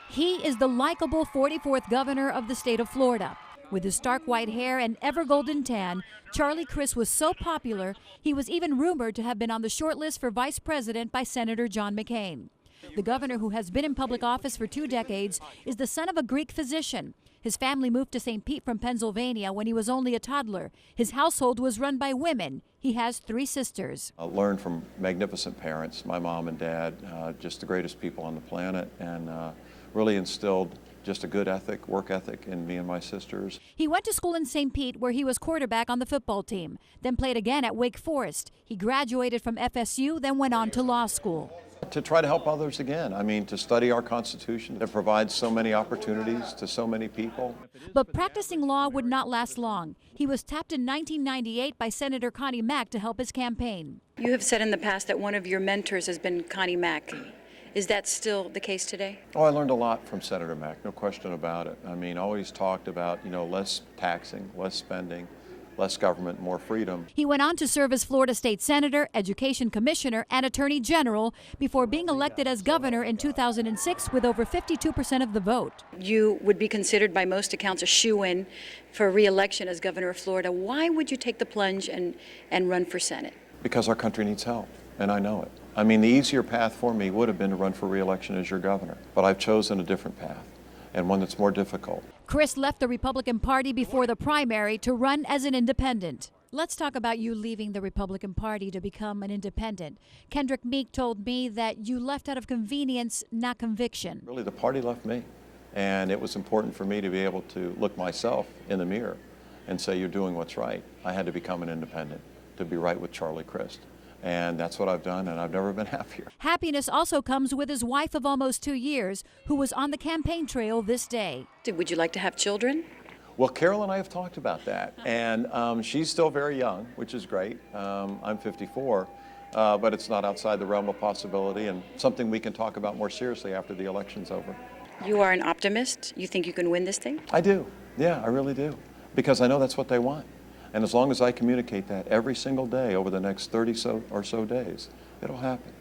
He is the likable 44th governor of the state of Florida. With his stark white hair and ever golden tan, Charlie Crist was so popular, he was even rumored to have been on the short list for vice president by Senator John McCain. The governor, who has been in public office for 2 decades, is the son of a Greek physician. His family moved to St. Pete from Pennsylvania when he was only a toddler. His household was run by women. He has 3 sisters. I learned from magnificent parents, my mom and dad, just the greatest people on the planet, and really instilled just a good ethic, work ethic in me and my sisters. He went to school in St. Pete, where he was quarterback on the football team, then played again at Wake Forest. He graduated from FSU, then went on to law school. To try to help others again. I mean, to study our Constitution that provides so many opportunities to so many people. But practicing law would not last long. He was tapped in 1998 by Senator Connie Mack to help his campaign. You have said in the past that one of your mentors has been Connie Mack. Is that still the case today? Oh, I learned a lot from Senator Mack, no question about it. I mean, always talked about, less taxing, less spending, less government, more freedom. He went on to serve as Florida State Senator, Education Commissioner, and Attorney General before being elected as governor in 2006 with over 52% of the vote. You would be considered by most accounts a shoo-in for re-election as governor of Florida. Why would you take the plunge and run for Senate? Because our country needs help, and I know it. I mean, the easier path for me would have been to run for re-election as your governor, but I've chosen a different path, and one that's more difficult. Crist left the Republican Party before the primary to run as an independent. Let's talk about you leaving the Republican Party to become an independent. Kendrick Meek told me that you left out of convenience, not conviction. Really, the party left me, and it was important for me to be able to look myself in the mirror and say, you're doing what's right. I had to become an independent to be right with Charlie Crist. And that's what I've done, and I've never been happier. Happiness also comes with his wife of almost 2 years, who was on the campaign trail this day. Would you like to have children? Well, Carol and I have talked about that, and she's still very young, which is great. I'm 54, but it's not outside the realm of possibility, and something we can talk about more seriously after the election's over. You are an optimist? You think you can win this thing? I do. Yeah, I really do, because I know that's what they want. And as long as I communicate that every single day over the next 30 or so days, it'll happen.